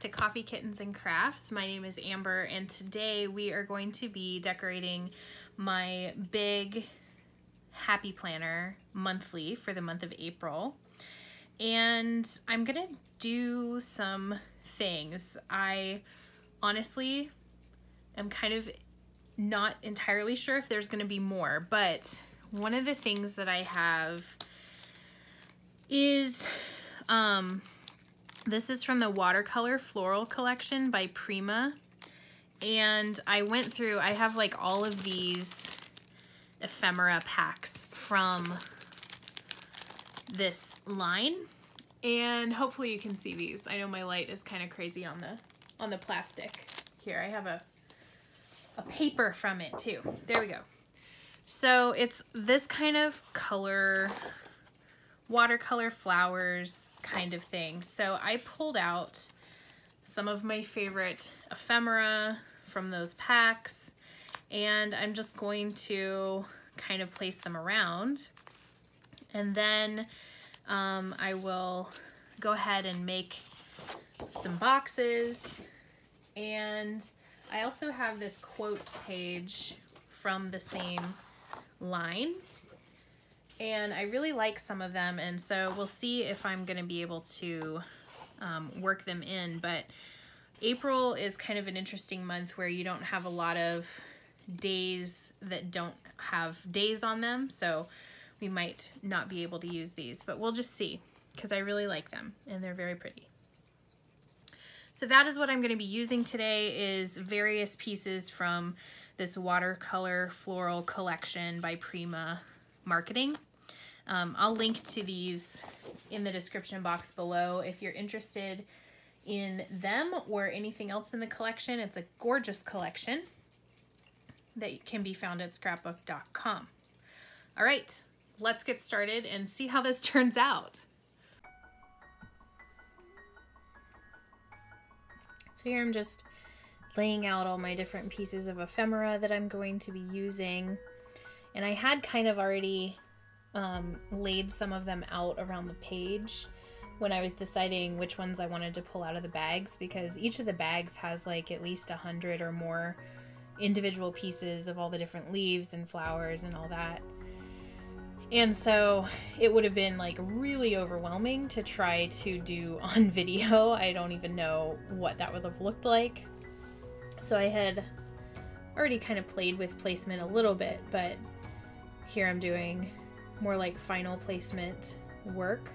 to Coffee Kittens and Crafts. My name is Amber, and today we are going to be decorating my big happy planner monthly for the month of April. And I'm gonna do some things. I honestly am kind of not entirely sure if there's gonna be more, but one of the things that I have is this is from the Watercolor Floral Collection by Prima, and I went through, I have like all of these ephemera packs from this line, and hopefully you can see these. I know my light is kind of crazy on the plastic. Here, I have a paper from it too. There we go. So it's this kind of color, watercolor flowers kind of thing. So I pulled out some of my favorite ephemera from those packs, and I'm just going to kind of place them around, and then I will go ahead and make some boxes. And I also have this quotes page from the same line, and I really like some of them, and so we'll see if I'm going to be able to work them in. But April is kind of an interesting month where you don't have a lot of days that don't have days on them, so we might not be able to use these, but we'll just see, because I really like them and they're very pretty. So that is what I'm going to be using today, is various pieces from this Watercolor Floral Collection by Prima Marketing. I'll link to these in the description box below if you're interested in them or anything else in the collection. It's a gorgeous collection that can be found at scrapbook.com. All right, let's get started and see how this turns out. So here I'm just laying out all my different pieces of ephemera that I'm going to be using. And I had kind of already laid some of them out around the page when I was deciding which ones I wanted to pull out of the bags, because each of the bags has like at least 100 or more individual pieces of all the different leaves and flowers and all that. And so it would have been like really overwhelming to try to do on video. I don't even know what that would have looked like. So I had already kind of played with placement a little bit, but here I'm doing more like final placement work.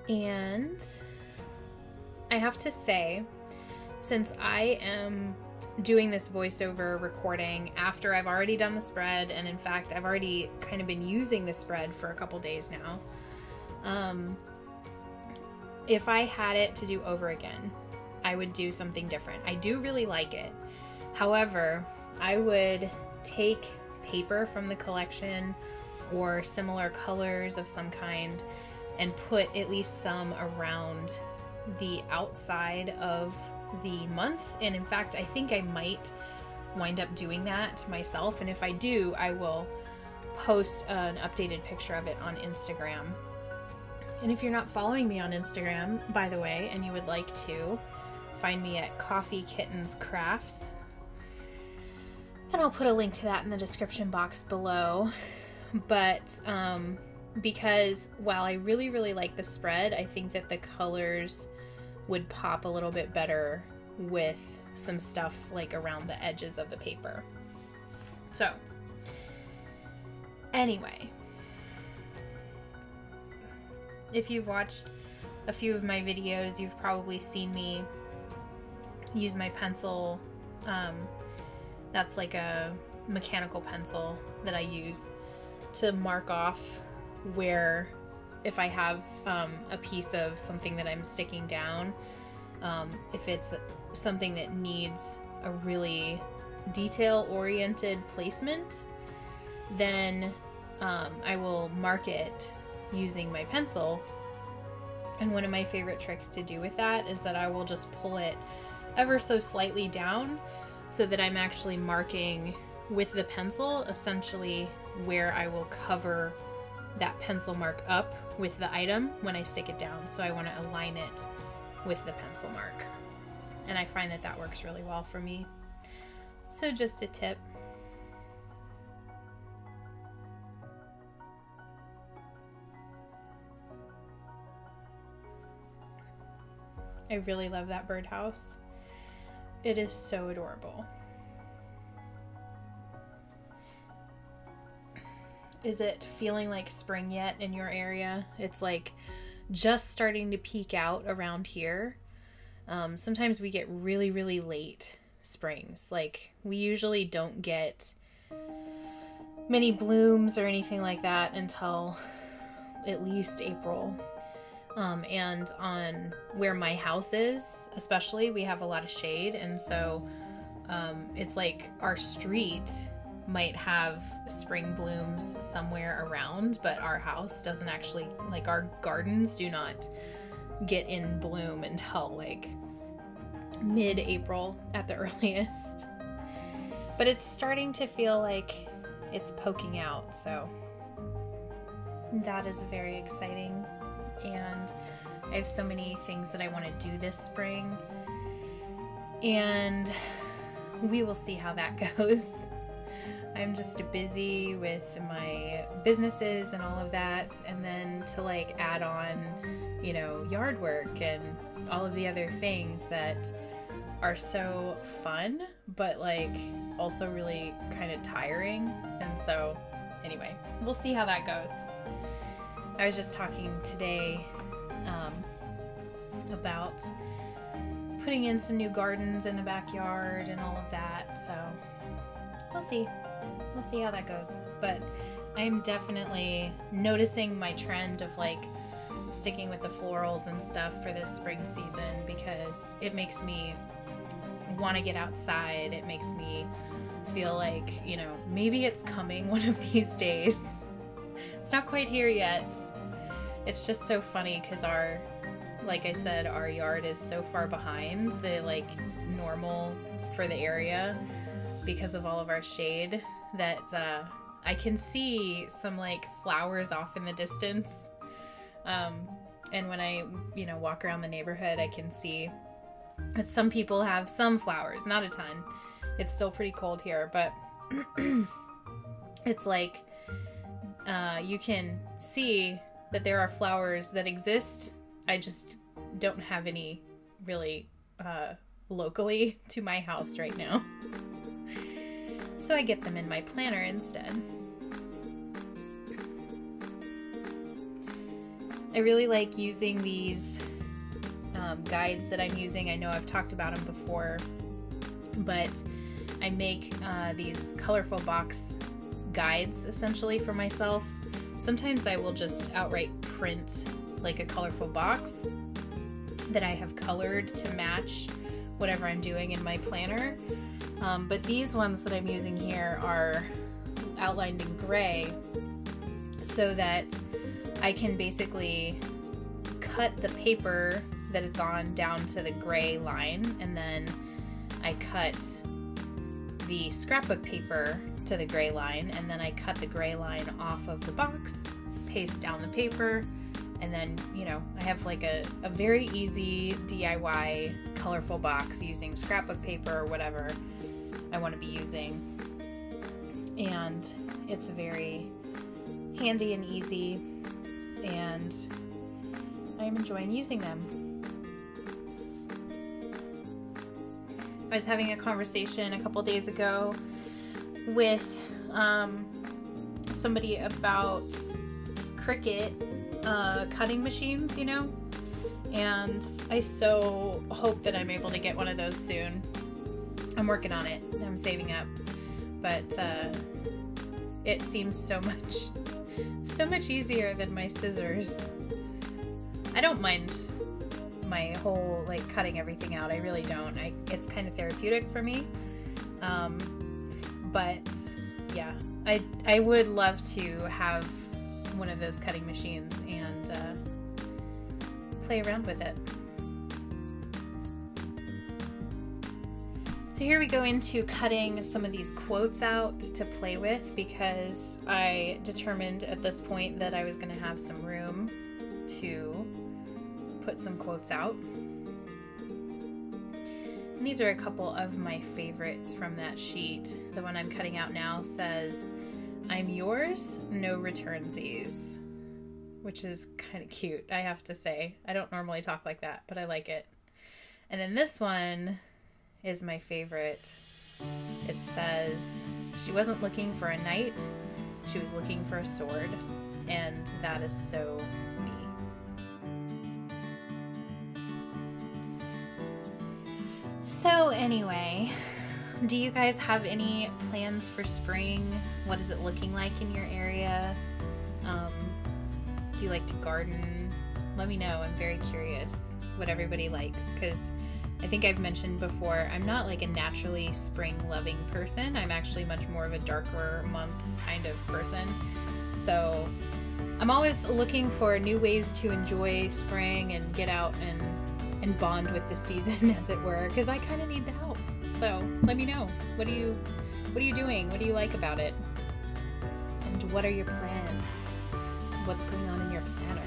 And I have to say, since I am doing this voiceover recording after I've already done the spread, and in fact I've already kind of been using the spread for a couple days now, if I had it to do over again, I would do something different. I do really like it. However, I would take paper from the collection or similar colors of some kind and put at least some around the outside of the month. And in fact, I think I might wind up doing that myself. And if I do, I will post an updated picture of it on Instagram. And if you're not following me on Instagram, by the way, and you would like to, find me at Coffee Kittens Crafts. And I'll put a link to that in the description box below. But because while I really, really like the spread, I think that the colors would pop a little bit better with some stuff like around the edges of the paper. So anyway, if you've watched a few of my videos, you've probably seen me use my pencil. That's like a mechanical pencil that I use to mark off where, if I have a piece of something that I'm sticking down, if it's something that needs a really detail-oriented placement, then I will mark it using my pencil. And one of my favorite tricks to do with that is that I will just pull it ever so slightly down so that I'm actually marking with the pencil essentially where I will cover that pencil mark up with the item when I stick it down. So I want to align it with the pencil mark. And I find that that works really well for me. So just a tip. I really love that birdhouse. It is so adorable. Is it feeling like spring yet in your area? It's like just starting to peak out around here. Sometimes we get really, really late springs. Like we usually don't get many blooms or anything like that until at least April. And on where my house is, especially, we have a lot of shade. And so it's like our street might have spring blooms somewhere around, but our house doesn't actually, like our gardens do not get in bloom until like mid-April at the earliest. But it's starting to feel like it's poking out, so that is very exciting. And I have so many things that I want to do this spring, and we will see how that goes. I'm just busy with my businesses and all of that, and then to like add on, you know, yard work and all of the other things that are so fun, but like also really kind of tiring. And so anyway, we'll see how that goes. I was just talking today about putting in some new gardens in the backyard and all of that, so we'll see how that goes. But I'm definitely noticing my trend of like sticking with the florals and stuff for this spring season, because it makes me want to get outside. It makes me feel like, you know, maybe it's coming one of these days. It's not quite here yet. It's just so funny because our, like I said, our yard is so far behind the like normal for the area because of all of our shade that I can see some like flowers off in the distance. And when I, you know, walk around the neighborhood, I can see that some people have some flowers, not a ton. It's still pretty cold here, but it's like you can see that there are flowers that exist. I just don't have any really locally to my house right now. So I get them in my planner instead. I really like using these guides that I'm using. I know I've talked about them before, but I make these colorful box guides essentially for myself. Sometimes I will just outright print like a colorful box that I have colored to match whatever I'm doing in my planner. But these ones that I'm using here are outlined in gray so that I can basically cut the paper that it's on down to the gray line, and then I cut the scrapbook paper to the gray line, and then I cut the gray line off of the box, paste down the paper, and then, you know, I have like a very easy DIY colorful box using scrapbook paper or whatever I want to be using. And it's very handy and easy, and I'm enjoying using them. I was having a conversation a couple days ago with somebody about Cricut cutting machines, you know, and I so hope that I'm able to get one of those soon. I'm working on it. I'm saving up, but it seems so much easier than my scissors. I don't mind my whole like cutting everything out. I really don't. It's kind of therapeutic for me. But yeah, I would love to have one of those cutting machines and play around with it. So here we go into cutting some of these quotes out to play with, because I determined at this point that I was going to have some room to put some quotes out. And these are a couple of my favorites from that sheet. The one I'm cutting out now says, "I'm yours, no returnsies," which is kind of cute, I have to say. I don't normally talk like that, but I like it. And then this one is my favorite. It says, "She wasn't looking for a knight, she was looking for a sword," and that is so me. So anyway, do you guys have any plans for spring? What is it looking like in your area? Do you like to garden? Let me know. I'm very curious what everybody likes, because I think I've mentioned before, I'm not like a naturally spring loving person. I'm actually much more of a darker month kind of person. So I'm always looking for new ways to enjoy spring and get out and bond with the season, as it were, because I kind of need the help. So let me know. What are you doing? What do you like about it? And what are your plans? What's going on in your planner?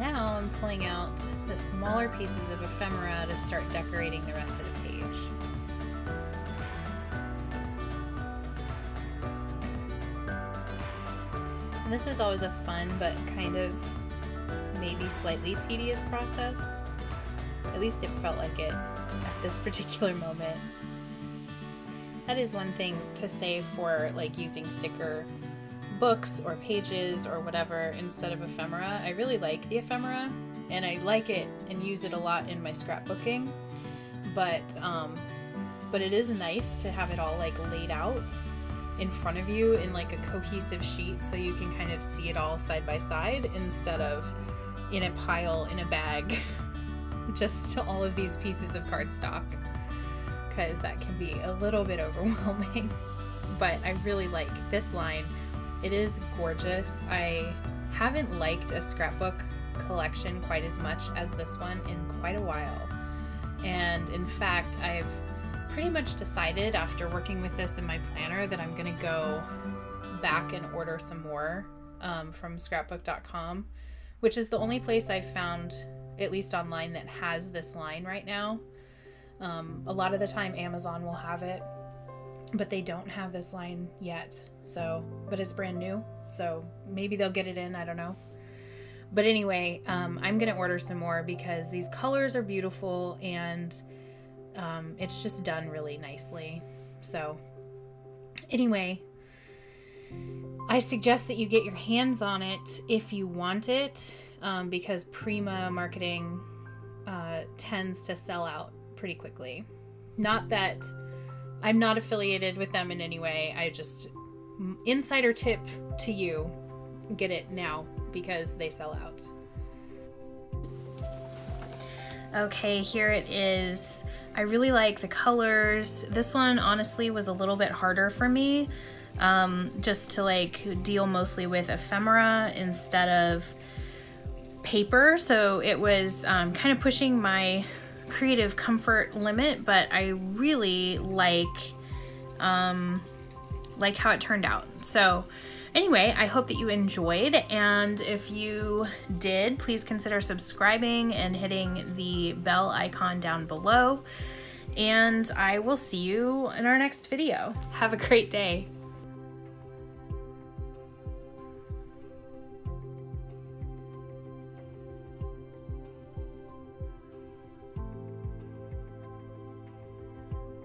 Now I'm pulling out the smaller pieces of ephemera to start decorating the rest of the page. And this is always a fun but kind of maybe slightly tedious process. At least it felt like it at this particular moment. That is one thing to say for like using sticker books or pages or whatever instead of ephemera. I really like the ephemera, and I like it and use it a lot in my scrapbooking, but it is nice to have it all like laid out in front of you in like a cohesive sheet, so you can kind of see it all side by side instead of in a pile in a bag, just all of these pieces of cardstock, because that can be a little bit overwhelming. But I really like this line. It is gorgeous. I haven't liked a scrapbook collection quite as much as this one in quite a while. And in fact, I've pretty much decided after working with this in my planner that I'm gonna go back and order some more from scrapbook.com, which is the only place I've found, at least online, that has this line right now. A lot of the time Amazon will have it, but they don't have this line yet. So, but it's brand new, so maybe they'll get it in, I don't know. But anyway, I'm gonna order some more because these colors are beautiful, and it's just done really nicely. So anyway, I suggest that you get your hands on it if you want it, because Prima marketing tends to sell out pretty quickly. Not that I'm not affiliated with them in any way, I just, insider tip to you, get it now because they sell out. Okay, here it is. I really like the colors. This one honestly was a little bit harder for me, just to like deal mostly with ephemera instead of paper. So it was kind of pushing my creative comfort limit, but I really like how it turned out. So anyway, I hope that you enjoyed, and if you did, please consider subscribing and hitting the bell icon down below, and I will see you in our next video. Have a great day.